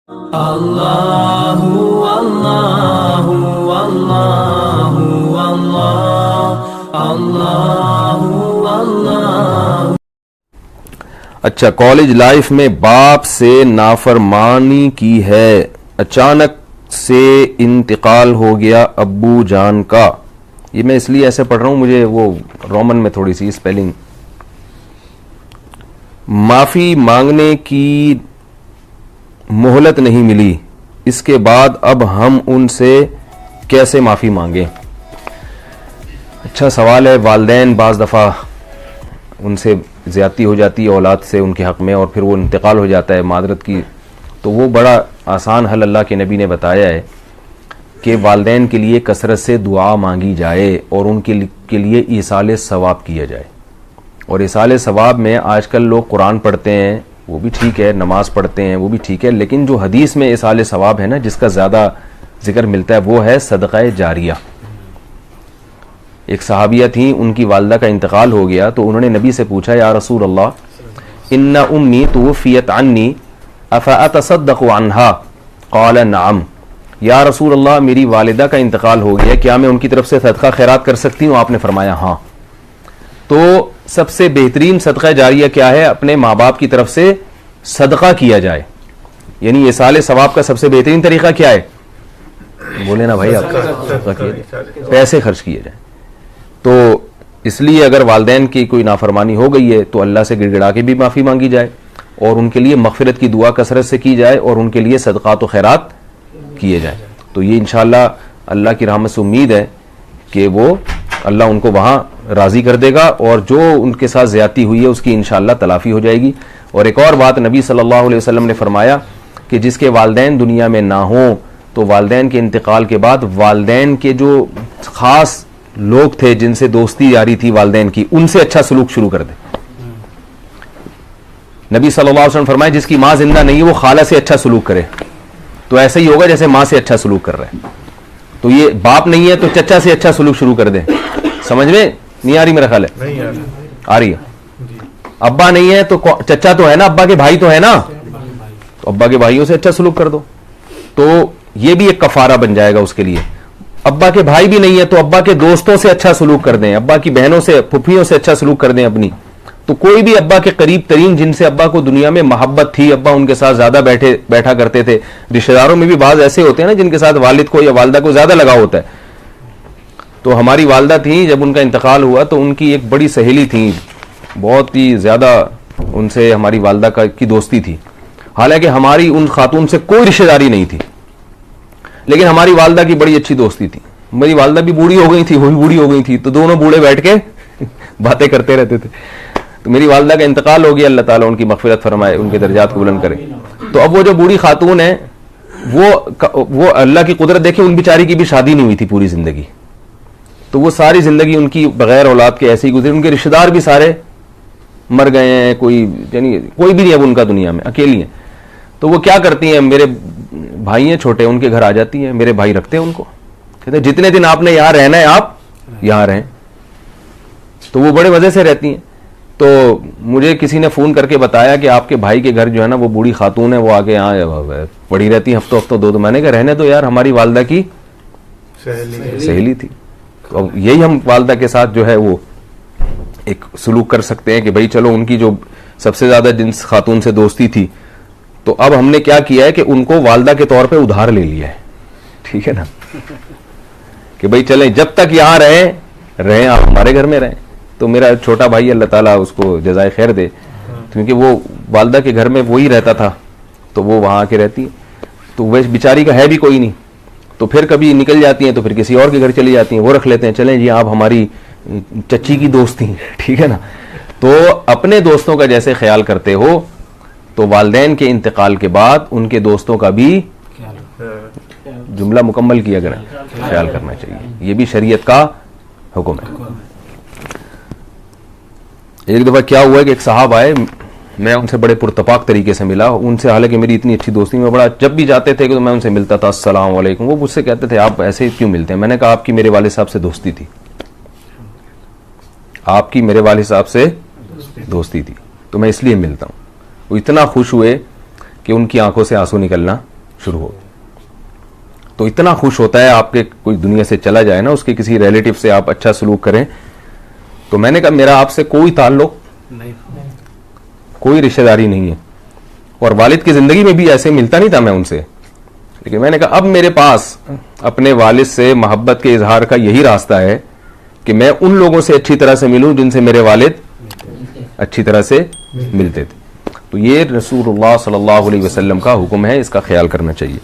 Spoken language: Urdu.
اللہ اللہ اللہ اللہ اللہ۔ اچھا، کالج لائف میں باپ سے نافرمانی کی ہے، اچانک سے انتقال ہو گیا ابو جان کا۔ یہ میں اس لیے ایسے پڑھ رہا ہوں، مجھے وہ رومن میں تھوڑی سی اسپیلنگ۔ معافی مانگنے کی مہلت نہیں ملی، اس کے بعد اب ہم ان سے کیسے معافی مانگیں؟ اچھا سوال ہے۔ والدین بعض دفعہ ان سے زیادتی ہو جاتی ہے اولاد سے ان کے حق میں، اور پھر وہ انتقال ہو جاتا ہے معذرت کی، تو وہ بڑا آسان حل اللہ کے نبی نے بتایا ہے کہ والدین کے لیے کثرت سے دعا مانگی جائے اور ان کے لیے ایصال ثواب کیا جائے۔ اور ایصال ثواب میں آج کل لوگ قرآن پڑھتے ہیں، وہ بھی ٹھیک ہے، نماز پڑھتے ہیں وہ بھی ٹھیک ہے، لیکن جو حدیث میں ایصال ثواب ہے نا، جس کا زیادہ ذکر ملتا ہے، وہ ہے صدقہ جاریہ۔ ایک صحابیہ تھیں، ان کی والدہ کا انتقال ہو گیا تو انہوں نے نبی سے پوچھا، یا رسول اللہ ان امی توفیت عنی افاتصدق عنہا؟ قال نعم۔ یا رسول اللہ میری والدہ کا انتقال ہو گیا، کیا میں ان کی طرف سے صدقہ خیرات کر سکتی ہوں؟ آپ نے فرمایا ہاں۔ تو سب سے بہترین صدقہ جاریہ کیا ہے؟ اپنے ماں باپ کی طرف سے صدقہ کیا جائے، یعنی ایصال ثواب کا سب سے بہترین طریقہ کیا ہے؟ بولے نا بھائی، آپ پیسے خرچ کیے جائیں۔ تو اس لیے اگر والدین کی کوئی نافرمانی ہو گئی ہے تو اللہ سے گڑ گڑا کے بھی معافی مانگی جائے، اور ان کے لیے مغفرت کی دعا کثرت سے کی جائے، اور ان کے لیے صدقات و خیرات کیے جائیں۔ تو یہ انشاءاللہ اللہ کی رحمت سے امید ہے کہ وہ اللہ ان کو وہاں راضی کر دے گا، اور جو ان کے ساتھ زیادتی ہوئی ہے اس کی انشاءاللہ تلافی ہو جائے گی۔ اور ایک اور بات نبی صلی اللہ علیہ وسلم نے فرمایا کہ جس کے والدین دنیا میں نہ ہوں تو والدین کے انتقال کے بعد والدین کے جو خاص لوگ تھے جن سے دوستی جاری تھی والدین کی، ان سے اچھا سلوک شروع کر دے۔ نبی صلی اللہ علیہ وسلم فرمائے جس کی ماں زندہ نہیں ہے وہ خالہ سے اچھا سلوک کرے، تو ایسا ہی ہوگا جیسے ماں سے اچھا سلوک کر رہا ہے۔ تو یہ باپ نہیں ہے تو چچا سے اچھا سلوک شروع کر دے۔ سمجھ میں نہیں آ رہی؟ میرا خیال ہے آ رہی ہے۔ ابا نہیں ہے تو چچا تو ہے نا، ابا کے بھائی تو ہے نا، تو ابا کے بھائیوں سے اچھا سلوک کر دو، تو یہ بھی ایک کفارہ بن جائے گا اس کے لیے۔ ابا کے بھائی بھی نہیں ہے تو ابا کے دوستوں سے اچھا سلوک کر دیں، ابا کی بہنوں سے پھپھیوں سے اچھا سلوک کر دیں اپنی۔ تو کوئی بھی ابا کے قریب ترین جن سے ابا کو دنیا میں محبت تھی، ابا ان کے ساتھ زیادہ بیٹھا کرتے تھے، رشتہ داروں میں بھی بعض ایسے ہوتے ہیں نا جن کے ساتھ والد کو یا والدہ کو زیادہ لگاؤ ہوتا ہے۔ تو ہماری والدہ تھیں، جب ان کا انتقال ہوا تو ان کی ایک بڑی سہیلی تھی، بہت ہی زیادہ ان سے ہماری والدہ کی دوستی تھی، حالانکہ ہماری ان خاتون سے کوئی رشتہ داری نہیں تھی، لیکن ہماری والدہ کی بڑی اچھی دوستی تھی۔ میری والدہ بھی بوڑھی ہو گئی تھی، وہ بھی بوڑھی ہو گئی تھی، تو دونوں بوڑھے بیٹھ کے باتیں کرتے رہتے تھے۔ تو میری والدہ کا انتقال ہو گیا، اللہ تعالیٰ ان کی مغفرت فرمائے، ان کے درجات کو بلند کرے۔ تو اب وہ جو بوڑھی خاتون ہے وہ اللہ کی قدرت دیکھیں، ان بیچاری کی بھی شادی نہیں ہوئی تھی پوری زندگی، تو وہ ساری زندگی ان کی بغیر اولاد کے ایسے ہی گزری۔ ان کے رشتہ دار بھی سارے مر گئے ہیں، کوئی یعنی کوئی بھی نہیں اب ان کا دنیا میں، اکیلی ہیں۔ تو وہ کیا کرتی ہیں، میرے بھائی ہیں چھوٹے، ان کے گھر آ جاتی ہیں، میرے بھائی رکھتے ہیں ان کو، کہتے ہیں جتنے دن آپ نے یہاں رہنا ہے آپ یہاں رہیں۔ تو وہ بڑے مزے سے رہتی ہیں۔ تو مجھے کسی نے فون کر کے بتایا کہ آپ کے بھائی کے گھر جو ہے نا وہ بوڑھی خاتون ہے، وہ آگے یہاں پڑی رہتی ہیں ہفتوں دو۔ میں نے کہا رہنے تو یار، ہماری والدہ کی سہیلی تھی۔ تو اب یہی ہم والدہ کے ساتھ جو ہے وہ ایک سلوک کر سکتے ہیں کہ بھائی چلو، ان کی جو سب سے زیادہ جنس خاتون سے دوستی تھی، تو اب ہم نے کیا کیا ہے کہ ان کو والدہ کے طور پہ ادھار لے لیا ہے، ٹھیک ہے نا، کہ بھائی چلیں جب تک یہاں رہیں آپ ہمارے گھر میں رہیں۔ تو میرا چھوٹا بھائی اللہ تعالیٰ اس کو جزائے خیر دے، کیونکہ وہ والدہ کے گھر میں وہی رہتا تھا، تو وہ وہاں آ کے رہتی، تو وہ بیچاری کا ہے بھی کوئی نہیں، تو پھر کبھی نکل جاتی ہیں تو پھر کسی اور کے گھر چلی جاتی ہیں، وہ رکھ لیتے ہیں، چلیں جی آپ ہماری چچی کی دوست تھیں، ٹھیک ہے نا۔ تو اپنے دوستوں کا جیسے خیال کرتے ہو تو والدین کے انتقال کے بعد ان کے دوستوں کا بھی جملہ مکمل کیا کریں، خیال کرنا چاہیے، یہ بھی شریعت کا حکم ہے۔ ایک دفعہ کیا ہوا ہے کہ ایک صاحب آئے، میں ان سے بڑے پرتپاک طریقے سے ملا، ان سے حالانکہ میری اتنی اچھی دوستی، میں بڑا جب بھی جاتے تھے کہ میں ان سے ملتا تھا، السلام علیکم، وہ مجھ سے کہتے تھے آپ ایسے کیوں ملتے ہیں؟ میں نے کہا آپ کی میرے والد صاحب سے دوستی تھی، آپ کی میرے والد صاحب سے دوستی تھی، تو میں اس لیے ملتا ہوں۔ وہ اتنا خوش ہوئے کہ ان کی آنکھوں سے آنسو نکلنا شروع ہو. تو اتنا خوش ہوتا ہے آپ کے کوئی دنیا سے چلا جائے نا, اس کے کسی ریلیٹو سے آپ اچھا سلوک کریں. تو میں نے کہا میرا آپ سے کوئی تعلق کوئی رشتہ داری نہیں ہے, اور والد کی زندگی میں بھی ایسے ملتا نہیں تھا میں ان سے, لیکن میں نے کہا اب میرے پاس اپنے والد سے محبت کے اظہار کا یہی راستہ ہے کہ میں ان لوگوں سے اچھی طرح سے ملوں جن سے میرے والد اچھی طرح سے ملتے تھے. تو یہ رسول اللہ صلی اللہ علیہ وسلم کا حکم ہے, اس کا خیال کرنا چاہیے.